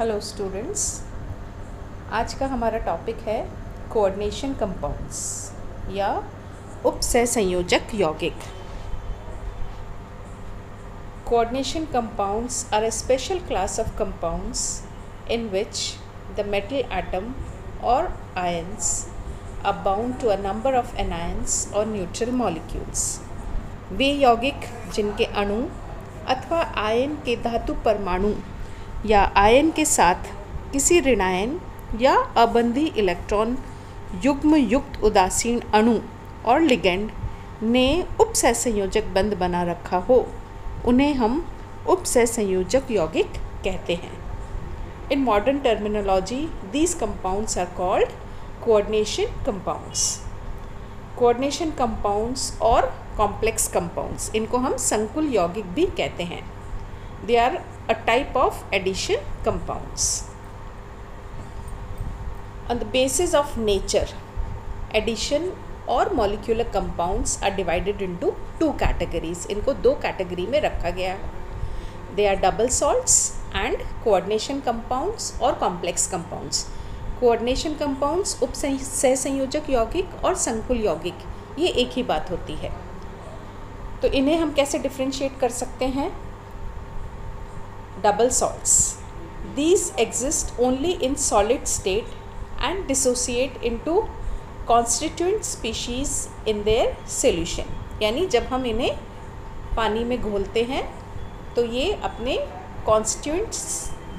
Hello students, आज का हमारा टॉपिक है कोऑर्डिनेशन कंपाउंड्स या उपसहसंयोजक यौगिक। Coordination compounds are a special class of compounds in which the metal atom or ions are bound to a number of anions or neutral molecules। वे यौगिक जिनके अणु अथवा आयन के धातु परमाणु या आयन के साथ किसी ऋणायन या अबंधी इलेक्ट्रॉन युग्म युक्त उदासीन अणु और लिगेंड ने उपसहसंयोजक बंध बना रखा हो, उन्हें हम उपसहसंयोजक यौगिक कहते हैं। In modern terminology these compounds are called coordination compounds. Coordination compounds और कॉम्प्लेक्स कंपाउंड्स, इनको हम संकुल यौगिक भी कहते हैं। They are a type of addition compounds. On the basis of nature, addition or molecular compounds are divided into two categories. इनको दो कैटेगरी में रखा गया है। They are double salts and coordination compounds और complex compounds. Coordination compounds उपसहसंयोजक यौगिक और संकुल यौगिक, ये एक ही बात होती है। तो इन्हें हम कैसे डिफ्रेंशिएट कर सकते हैं? Double salts. These exist only in solid state and dissociate into constituent species in their solution. यानी जब हम इन्हें पानी में घोलते हैं तो ये अपने constituents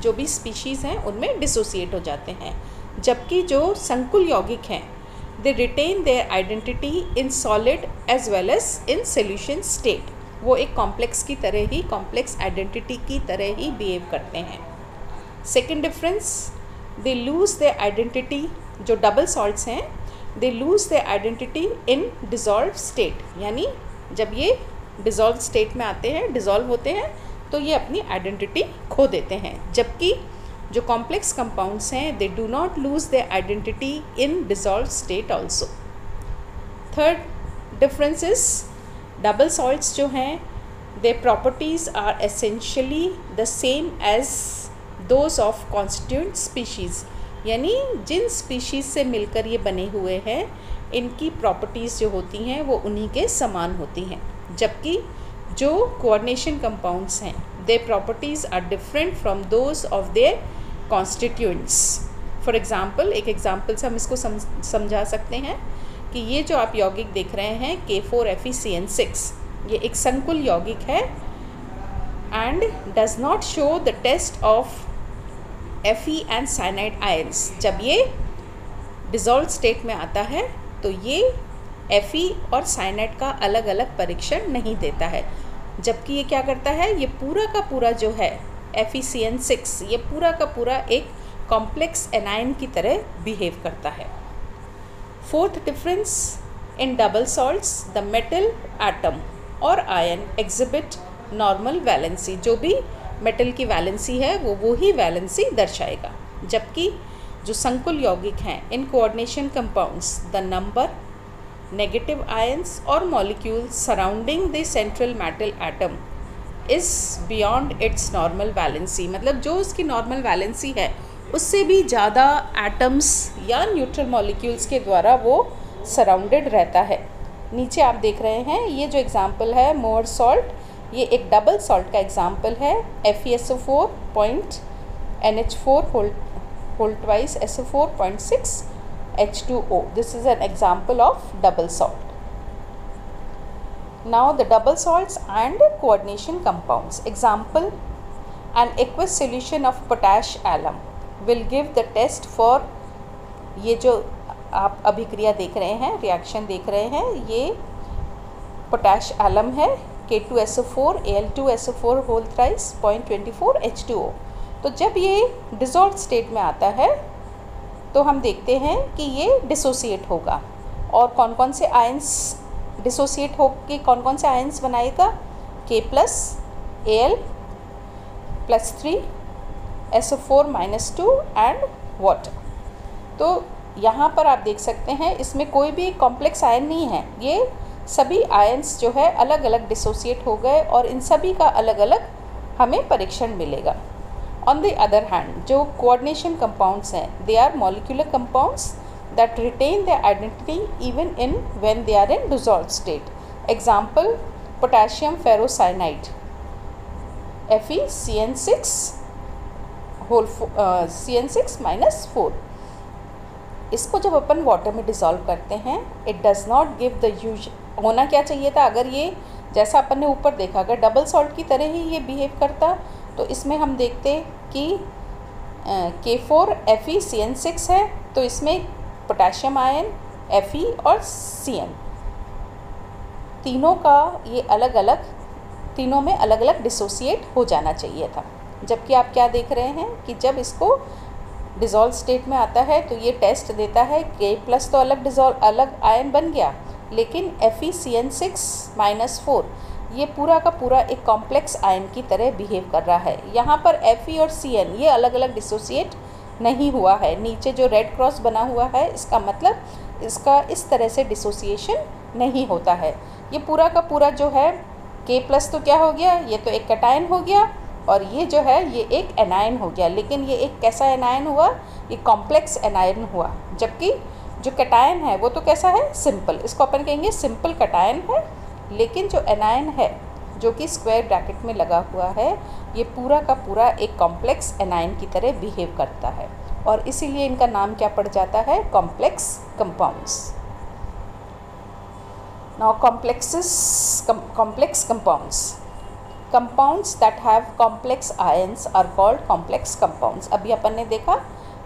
जो भी species हैं उनमें dissociate हो जाते हैं, जबकि जो संकुल यौगिक हैं they retain their identity in solid as well as in solution state. वो एक कॉम्प्लेक्स की तरह ही, कॉम्प्लेक्स आइडेंटिटी की तरह ही बिहेव करते हैं। Second difference, they lose their identity, जो डबल सॉल्ट्स हैं they lose their identity in dissolve state, यानी जब ये डिज़ोल्व स्टेट में आते हैं, डिज़ोल्व होते हैं, तो ये अपनी आइडेंटिटी खो देते हैं, जबकि जो कॉम्प्लेक्स कंपाउंड्स हैं they do not lose their identity in dissolve state also. Third difference is double salts जो हैं they properties are essentially the same as those of constituent species, यानी जिन स्पीशीज़ से मिलकर ये बने हुए हैं इनकी प्रॉपर्टीज़ जो होती हैं वो उन्हीं के समान होती हैं, जबकि जो कोऑर्डिनेशन कंपाउंड्स हैं they properties are different from those of their constituents. For example, एक एग्ज़ाम्पल से हम इसको समझा सकते हैं कि ये जो आप यौगिक देख रहे हैं K4FeCN6, ये एक संकुल यौगिक है and does not show the test of Fe and cyanide ions. जब ये डिज़ोल्व स्टेट में आता है तो ये Fe और साइनाइड का अलग अलग परीक्षण नहीं देता है, जबकि ये क्या करता है, ये पूरा का पूरा जो है FeCN6, ये पूरा का पूरा एक कॉम्प्लेक्स एनायन की तरह बिहेव करता है। Fourth difference, in double salts the metal atom और आयन एग्जिबिट नॉर्मल वैलेंसी, जो भी मेटल की वैलेंसी है वो ही वैलेंसी दर्शाएगा, जबकि जो संकुल यौगिक हैं in coordination compounds the number negative ions और molecules surrounding the central metal atom is beyond its normal valency, मतलब जो उसकी नॉर्मल वैलेंसी है उससे भी ज़्यादा एटम्स या न्यूट्रल मॉलिक्यूल्स के द्वारा वो सराउंडेड रहता है। नीचे आप देख रहे हैं ये जो एग्ज़ाम्पल है मोर सॉल्ट, ये एक डबल सॉल्ट का एग्ज़ाम्पल है FeSO4 NH4 whole twice SO4.6 H2O. This is an example of double salt. Now the double salts and coordination compounds. Example, an aqueous solution of potash alum will give the test for, ये जो आप अभिक्रिया देख रहे हैं, reaction देख रहे हैं, ये पोटैश एलम है K2SO4 Al2SO4 whole thrice 0.24 H2O। तो जब ये डिज़ोल्व स्टेट में आता है तो हम देखते हैं कि ये डिसोसिएट होगा, और कौन कौन से आयंस डिसोसिएट होकर कौन कौन से आयंस बनाएगा, K+ Al +3 SO4-2 and water. तो यहाँ पर आप देख सकते हैं इसमें कोई भी कॉम्प्लेक्स आयन नहीं है, ये सभी आयंस जो है अलग अलग डिसोसिएट हो गए और इन सभी का अलग अलग हमें परीक्षण मिलेगा। ऑन द अदर हैंड जो कोऑर्डिनेशन कंपाउंड्स हैं, they are molecular compounds that retain their identity even in when they are in dissolved state. Example, potassium ferrocyanide FeCN6 CN6-4. इसको जब अपन वाटर में डिज़ोल्व करते हैं, it does not give the use, होना क्या चाहिए था, अगर ये जैसा अपन ने ऊपर देखा अगर डबल सॉल्ट की तरह ही ये बिहेव करता तो इसमें हम देखते कि K4 FeCN6 है, तो इसमें पोटेशियम आयन Fe और Cn तीनों का ये अलग अलग, तीनों में अलग अलग डिसोसिएट हो जाना चाहिए था। जबकि आप क्या देख रहे हैं कि जब इसको डिज़ोल्व स्टेट में आता है तो ये टेस्ट देता है K+ तो अलग आयन बन गया, लेकिन FeCN6-4 ये पूरा का पूरा एक कॉम्प्लेक्स आयन की तरह बिहेव कर रहा है। यहाँ पर Fe और Cn ये अलग अलग डिसोसिएट नहीं हुआ है। नीचे जो रेड क्रॉस बना हुआ है इसका मतलब इसका इस तरह से डिसोसिएशन नहीं होता है। ये पूरा का पूरा जो है K+ तो क्या हो गया, ये तो एक कैटायन हो गया, और ये जो है ये एक एनायन हो गया। लेकिन ये एक कैसा एनायन हुआ, ये कॉम्प्लेक्स एनायन हुआ। जबकि जो कैटायन है वो तो कैसा है, सिंपल, इसको अपन कहेंगे सिंपल कैटायन है। लेकिन जो एनायन है जो कि स्क्वायर ब्रैकेट में लगा हुआ है, ये पूरा का पूरा एक कॉम्प्लेक्स एनायन की तरह बिहेव करता है, और इसीलिए इनका नाम क्या पड़ जाता है, complex compounds. Now complex compounds that have complex ions are called complex compounds. अभी अपन ने देखा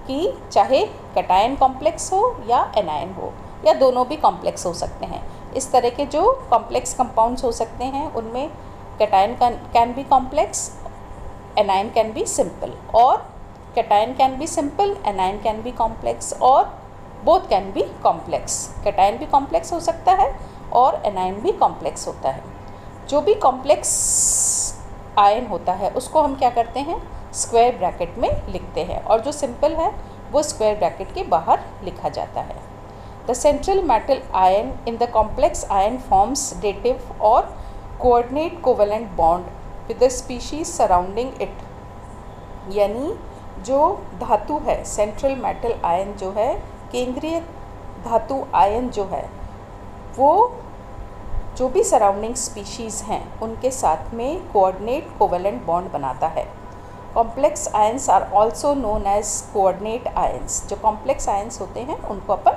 कि चाहे कैटायन कॉम्प्लेक्स हो या एनायन हो या दोनों भी कॉम्प्लेक्स हो सकते हैं। इस तरह के जो कॉम्प्लेक्स कंपाउंड्स हो सकते हैं उनमें cation can be complex, anion can be simple, और cation can be simple, anion can be complex, और both can be complex. Cation भी कॉम्प्लेक्स हो सकता है और एनायन भी कॉम्प्लेक्स होता है। जो भी कॉम्प्लेक्स आयन होता है उसको हम क्या करते हैं, स्क्वायर ब्रैकेट में लिखते हैं, और जो सिंपल है वो स्क्वायर ब्रैकेट के बाहर लिखा जाता है। The central metal ion in the complex ion forms dative और coordinate covalent bond with the species surrounding it. यानी जो धातु है, सेंट्रल मेटल आयन जो है, केंद्रीय धातु आयन जो है, वो जो भी सराउंडिंग स्पीशीज़ हैं उनके साथ में कोऑर्डिनेट कोवेलेंट बॉन्ड बनाता है। Complex ions are also known as coordinate ions. जो कॉम्प्लेक्स आयंस होते हैं उनको अपन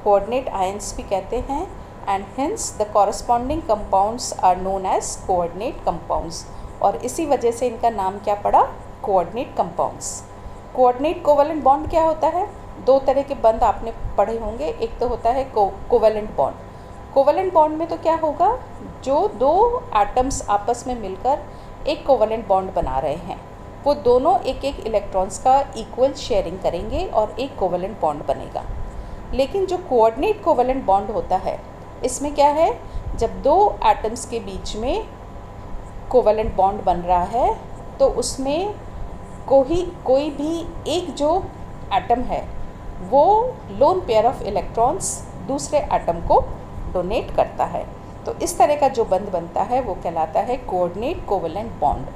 कोऑर्डिनेट आयंस भी कहते हैं, and hence the corresponding compounds are known as coordinate compounds, और इसी वजह से इनका नाम क्या पड़ा, coordinate compounds. Coordinate covalent bond क्या होता है, दो तरह के बंध आपने पढ़े होंगे। एक तो होता है कोवेलेंट बॉन्ड। कोवेलेंट बॉन्ड में तो क्या होगा, जो दो एटम्स आपस में मिलकर एक कोवेलेंट बॉन्ड बना रहे हैं वो दोनों एक एक इलेक्ट्रॉन्स का इक्वल शेयरिंग करेंगे और एक कोवेलेंट बॉन्ड बनेगा। लेकिन जो कोऑर्डिनेट कोवेलेंट बॉन्ड होता है इसमें क्या है, जब दो एटम्स के बीच में कोवेलेंट बॉन्ड बन रहा है तो उसमें कोई भी एक जो एटम है वो लोन पेयर ऑफ इलेक्ट्रॉन्स दूसरे एटम को डोनेट करता है। तो इस तरह का जो बंध बनता है वो कहलाता है कोऑर्डिनेट कोवेलेंट बॉन्ड।